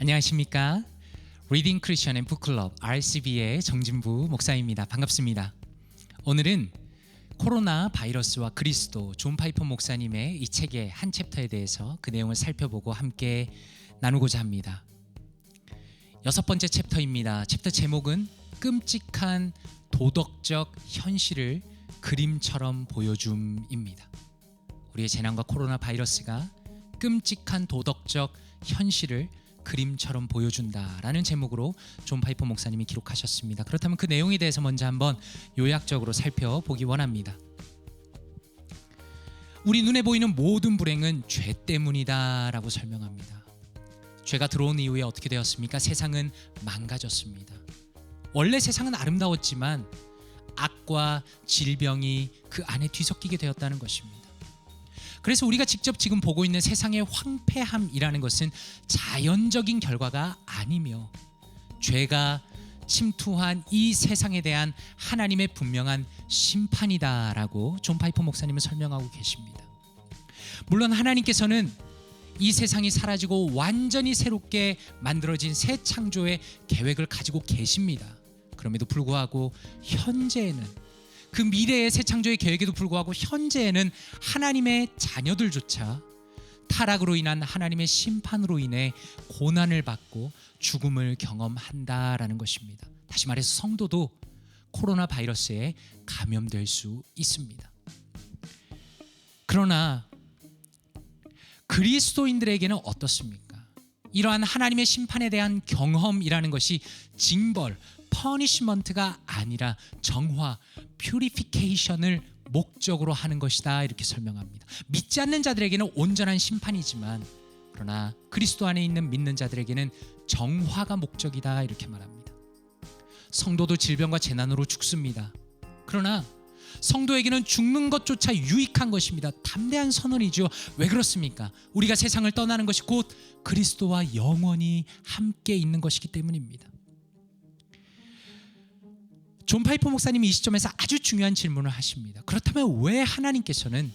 안녕하십니까? 리딩 크리스천 앤 북클럽 RCB의 정진부 목사입니다. 반갑습니다. 오늘은 코로나 바이러스와 그리스도 존 파이퍼 목사님의 이 책의 한 챕터에 대해서 그 내용을 살펴보고 함께 나누고자 합니다. 6번째 챕터입니다. 챕터 제목은 끔찍한 도덕적 현실을 그림처럼 보여줌입니다. 우리의 재난과 코로나 바이러스가 끔찍한 도덕적 현실을 그림처럼 보여준다라는 제목으로 존 파이퍼 목사님이 기록하셨습니다. 그렇다면 그 내용에 대해서 먼저 한번 요약적으로 살펴보기 원합니다. 우리 눈에 보이는 모든 불행은 죄 때문이다라고 설명합니다. 죄가 들어온 이후에 어떻게 되었습니까? 세상은 망가졌습니다. 원래 세상은 아름다웠지만 악과 질병이 그 안에 뒤섞이게 되었다는 것입니다. 그래서 우리가 직접 지금 보고 있는 세상의 황폐함이라는 것은 자연적인 결과가 아니며 죄가 침투한 이 세상에 대한 하나님의 분명한 심판이다라고 존 파이퍼 목사님은 설명하고 계십니다. 물론 하나님께서는 이 세상이 사라지고 완전히 새롭게 만들어진 새 창조의 계획을 가지고 계십니다. 그럼에도 불구하고 현재에는 그 미래의 새 창조의 계획에도 불구하고 현재에는 하나님의 자녀들조차 타락으로 인한 하나님의 심판으로 인해 고난을 받고 죽음을 경험한다라는 것입니다. 다시 말해서 성도도 코로나 바이러스에 감염될 수 있습니다. 그러나 그리스도인들에게는 어떻습니까? 이러한 하나님의 심판에 대한 경험이라는 것이 징벌, 퍼니시먼트가 아니라 정화, 퓨리피케이션을 목적으로 하는 것이다 이렇게 설명합니다. 믿지 않는 자들에게는 온전한 심판이지만 그러나 그리스도 안에 있는 믿는 자들에게는 정화가 목적이다 이렇게 말합니다. 성도도 질병과 재난으로 죽습니다. 그러나 성도에게는 죽는 것조차 유익한 것입니다. 담대한 선언이죠. 왜 그렇습니까? 우리가 세상을 떠나는 것이 곧 그리스도와 영원히 함께 있는 것이기 때문입니다. 존 파이퍼 목사님이 이 시점에서 아주 중요한 질문을 하십니다. 그렇다면 왜 하나님께서는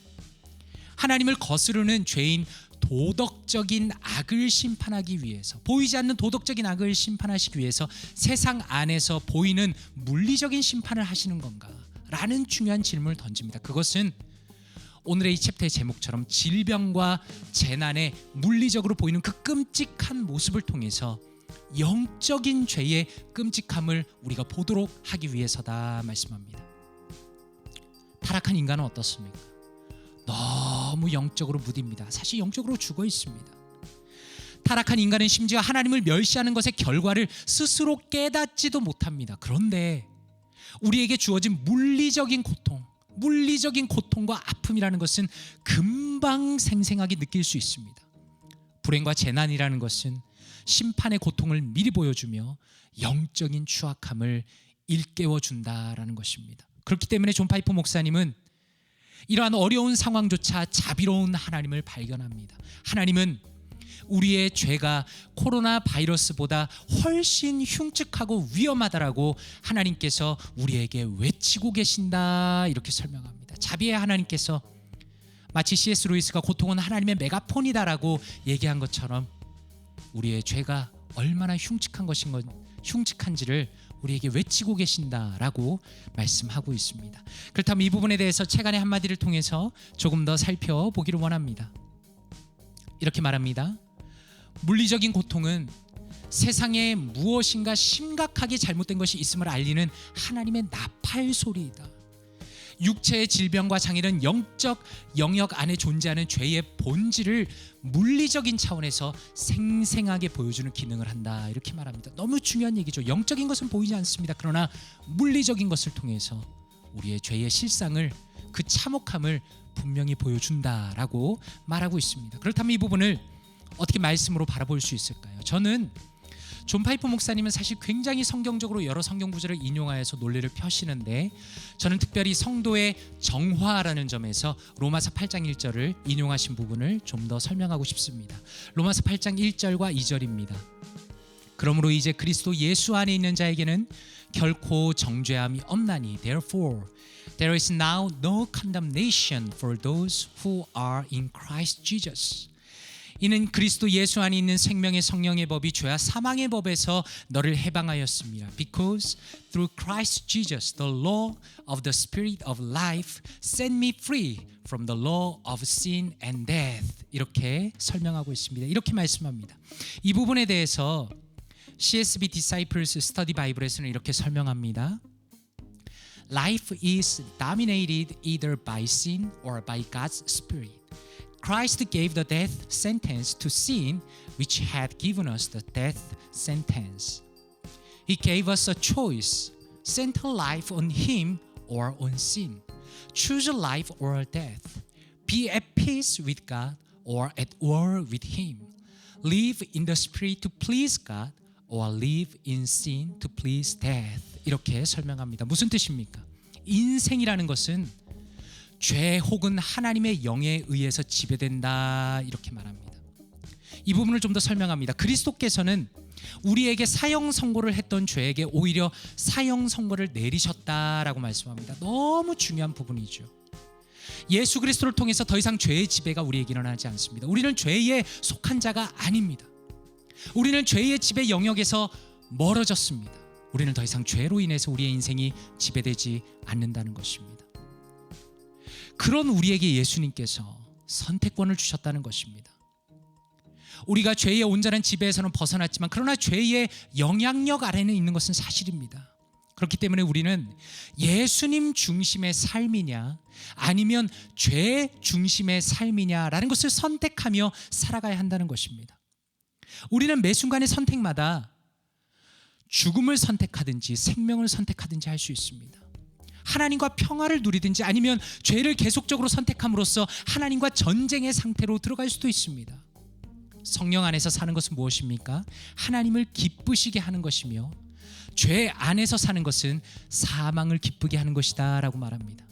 하나님을 거스르는 죄인 도덕적인 악을 심판하기 위해서, 보이지 않는 도덕적인 악을 심판하시기 위해서 세상 안에서 보이는 물리적인 심판을 하시는 건가? 라는 중요한 질문을 던집니다. 그것은 오늘의 이 챕터의 제목처럼 질병과 재난의 물리적으로 보이는 그 끔찍한 모습을 통해서 영적인 죄의 끔찍함을 우리가 보도록 하기 위해서다 말씀합니다. 타락한 인간은 어떻습니까? 너무 영적으로 무딥니다. 사실 영적으로 죽어 있습니다. 타락한 인간은 심지어 하나님을 멸시하는 것의 결과를 스스로 깨닫지도 못합니다. 그런데 우리에게 주어진 물리적인 고통과 아픔이라는 것은 금방 생생하게 느낄 수 있습니다. 불행과 재난이라는 것은 심판의 고통을 미리 보여주며 영적인 추악함을 일깨워준다라는 것입니다. 그렇기 때문에 존 파이퍼 목사님은 이러한 어려운 상황조차 자비로운 하나님을 발견합니다. 하나님은 우리의 죄가 코로나 바이러스보다 훨씬 흉측하고 위험하다라고 하나님께서 우리에게 외치고 계신다 이렇게 설명합니다. 자비의 하나님께서 마치 C.S. 루이스가 고통은 하나님의 메가폰이다라고 얘기한 것처럼 우리의 죄가 얼마나 흉측한지를 우리에게 외치고 계신다라고 말씀하고 있습니다. 그렇다면 이 부분에 대해서 책 안의 한마디를 통해서 조금 더 살펴보기를 원합니다. 이렇게 말합니다. 물리적인 고통은 세상에 무엇인가 심각하게 잘못된 것이 있음을 알리는 하나님의 나팔 소리이다. 육체의 질병과 장애는 영적 영역 안에 존재하는 죄의 본질을 물리적인 차원에서 생생하게 보여주는 기능을 한다 이렇게 말합니다. 너무 중요한 얘기죠. 영적인 것은 보이지 않습니다. 그러나 물리적인 것을 통해서 우리의 죄의 실상을, 그 참혹함을 분명히 보여준다라고 말하고 있습니다. 그렇다면 이 부분을 어떻게 말씀으로 바라볼 수 있을까요? 저는 존 파이퍼 목사님은 사실 굉장히 성경적으로 여러 성경 구절을 인용하여서 논리를 펴시는데 저는 특별히 성도의 정화라는 점에서 로마서 8장 1절을 인용하신 부분을 좀 더 설명하고 싶습니다. 로마서 8장 1절과 2절입니다. 그러므로 이제 그리스도 예수 안에 있는 자에게는 결코 정죄함이 없나니 Therefore there is now no condemnation for those who are in Christ Jesus. 이는 그리스도 예수 안에 있는 생명의 성령의 법이 죄와 사망의 법에서 너를 해방하였습니다. Because through Christ Jesus, the law of the Spirit of life set me free from the law of sin and death. 이렇게 설명하고 있습니다. 이렇게 말씀합니다. 이 부분에 대해서 CSB Disciples Study Bible에서는 이렇게 설명합니다. Life is dominated either by sin or by God's Spirit. Christ gave the death sentence to sin, which had given us the death sentence. He gave us a choice: center life on Him or on sin. Choose life or death. Be at peace with God or at war with Him. Live in the Spirit to please God or live in sin to please death. 이렇게 설명합니다. 무슨 뜻입니까? 인생이라는 것은 죄 혹은 하나님의 영에 의해서 지배된다 이렇게 말합니다. 이 부분을 좀 더 설명합니다. 그리스도께서는 우리에게 사형 선고를 했던 죄에게 오히려 사형 선고를 내리셨다라고 말씀합니다. 너무 중요한 부분이죠. 예수 그리스도를 통해서 더 이상 죄의 지배가 우리에게 일어나지 않습니다. 우리는 죄에 속한 자가 아닙니다. 우리는 죄의 지배 영역에서 멀어졌습니다. 우리는 더 이상 죄로 인해서 우리의 인생이 지배되지 않는다는 것입니다. 그런 우리에게 예수님께서 선택권을 주셨다는 것입니다. 우리가 죄의 온전한 지배에서는 벗어났지만 그러나 죄의 영향력 아래는 있는 것은 사실입니다. 그렇기 때문에 우리는 예수님 중심의 삶이냐 아니면 죄 중심의 삶이냐라는 것을 선택하며 살아가야 한다는 것입니다. 우리는 매 순간의 선택마다 죽음을 선택하든지 생명을 선택하든지 할 수 있습니다. 하나님과 평화를 누리든지 아니면 죄를 계속적으로 선택함으로써 하나님과 전쟁의 상태로 들어갈 수도 있습니다. 성령 안에서 사는 것은 무엇입니까? 하나님을 기쁘시게 하는 것이며 죄 안에서 사는 것은 사망을 기쁘게 하는 것이다 라고 말합니다.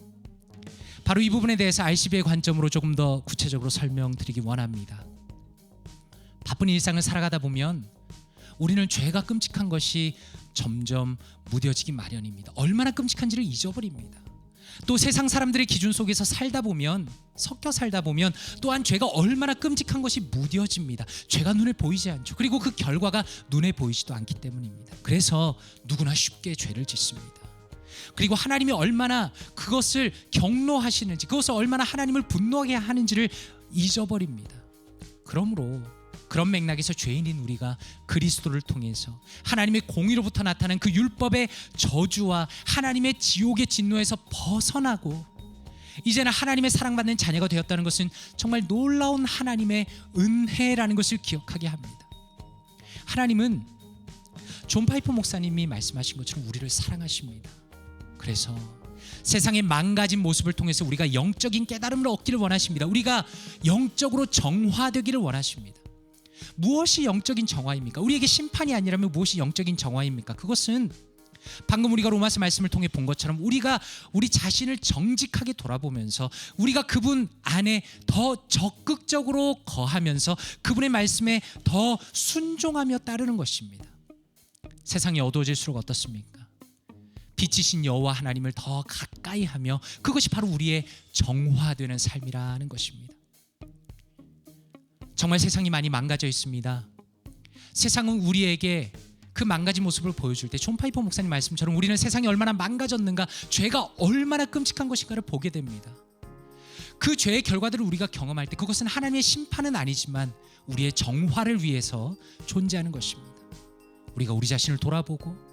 바로 이 부분에 대해서 RCB의 관점으로 조금 더 구체적으로 설명드리기 원합니다. 바쁜 일상을 살아가다 보면 우리는 죄가 끔찍한 것이 점점 무뎌지기 마련입니다. 얼마나 끔찍한지를 잊어버립니다. 또 세상 사람들의 기준 속에서 살다 보면 섞여 살다 보면 또한 죄가 얼마나 끔찍한 것이 무뎌집니다. 죄가 눈에 보이지 않죠. 그리고 그 결과가 눈에 보이지도 않기 때문입니다. 그래서 누구나 쉽게 죄를 짓습니다. 그리고 하나님이 얼마나 그것을 경노하시는지, 그것을 얼마나 하나님을 분노하게 하는지를 잊어버립니다. 그러므로 그런 맥락에서 죄인인 우리가 그리스도를 통해서 하나님의 공의로부터 나타난 그 율법의 저주와 하나님의 지옥의 진노에서 벗어나고 이제는 하나님의 사랑받는 자녀가 되었다는 것은 정말 놀라운 하나님의 은혜라는 것을 기억하게 합니다. 하나님은 존 파이퍼 목사님이 말씀하신 것처럼 우리를 사랑하십니다. 그래서 세상의 망가진 모습을 통해서 우리가 영적인 깨달음을 얻기를 원하십니다. 우리가 영적으로 정화되기를 원하십니다. 무엇이 영적인 정화입니까? 우리에게 심판이 아니라면 무엇이 영적인 정화입니까? 그것은 방금 우리가 로마서 말씀을 통해 본 것처럼 우리가 우리 자신을 정직하게 돌아보면서 우리가 그분 안에 더 적극적으로 거하면서 그분의 말씀에 더 순종하며 따르는 것입니다. 세상이 어두워질수록 어떻습니까? 빛이신 여호와 하나님을 더 가까이 하며 그것이 바로 우리의 정화되는 삶이라는 것입니다. 정말 세상이 많이 망가져 있습니다. 세상은 우리에게 그 망가진 모습을 보여줄 때 존 파이퍼 목사님 말씀처럼 우리는 세상이 얼마나 망가졌는가, 죄가 얼마나 끔찍한 것인가를 보게 됩니다. 그 죄의 결과들을 우리가 경험할 때 그것은 하나님의 심판은 아니지만 우리의 정화를 위해서 존재하는 것입니다. 우리가 우리 자신을 돌아보고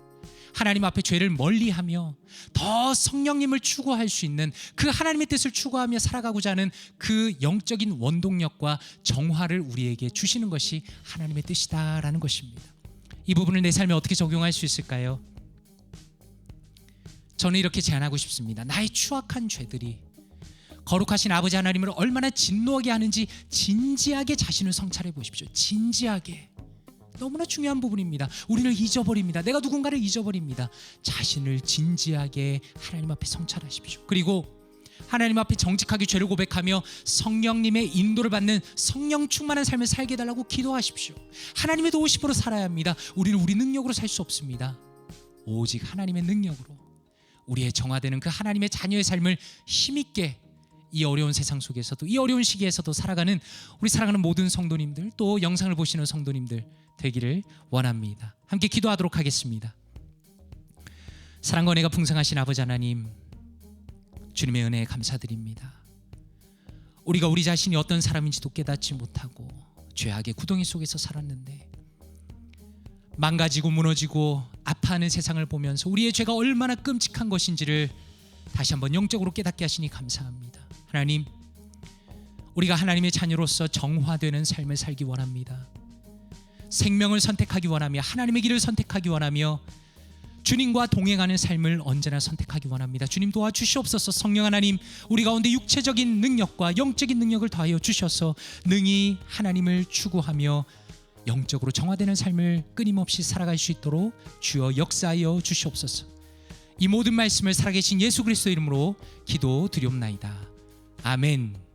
하나님 앞에 죄를 멀리하며 더 성령님을 추구할 수 있는 그 하나님의 뜻을 추구하며 살아가고자 하는 그 영적인 원동력과 정화를 우리에게 주시는 것이 하나님의 뜻이다라는 것입니다. 이 부분을 내 삶에 어떻게 적용할 수 있을까요? 저는 이렇게 제안하고 싶습니다. 나의 추악한 죄들이 거룩하신 아버지 하나님을 얼마나 진노하게 하는지 진지하게 자신을 성찰해 보십시오. 진지하게. 너무나 중요한 부분입니다. 우리를 잊어버립니다. 내가 누군가를 잊어버립니다. 자신을 진지하게 하나님 앞에 성찰하십시오. 그리고 하나님 앞에 정직하게 죄를 고백하며 성령님의 인도를 받는 성령 충만한 삶을 살게 해달라고 기도하십시오. 하나님의 도우심으로 살아야 합니다. 우리는 우리 능력으로 살 수 없습니다. 오직 하나님의 능력으로 우리의 정화되는 그 하나님의 자녀의 삶을 힘있게 이 어려운 세상 속에서도, 이 어려운 시기에서도 살아가는 우리 사랑하는 모든 성도님들, 또 영상을 보시는 성도님들 되기를 원합니다. 함께 기도하도록 하겠습니다. 사랑과 은혜가 풍성하신 아버지 하나님, 주님의 은혜에 감사드립니다. 우리가 우리 자신이 어떤 사람인지도 깨닫지 못하고 죄악의 구덩이 속에서 살았는데, 망가지고 무너지고 아파하는 세상을 보면서 우리의 죄가 얼마나 끔찍한 것인지를 다시 한번 영적으로 깨닫게 하시니 감사합니다. 하나님, 우리가 하나님의 자녀로서 정화되는 삶을 살기 원합니다. 생명을 선택하기 원하며 하나님의 길을 선택하기 원하며 주님과 동행하는 삶을 언제나 선택하기 원합니다. 주님 도와주시옵소서. 성령 하나님, 우리 가운데 육체적인 능력과 영적인 능력을 더하여 주셔서 능히 하나님을 추구하며 영적으로 정화되는 삶을 끊임없이 살아갈 수 있도록 주여 역사하여 주시옵소서. 이 모든 말씀을 살아계신 예수 그리스도 이름으로 기도드리옵나이다. 아멘.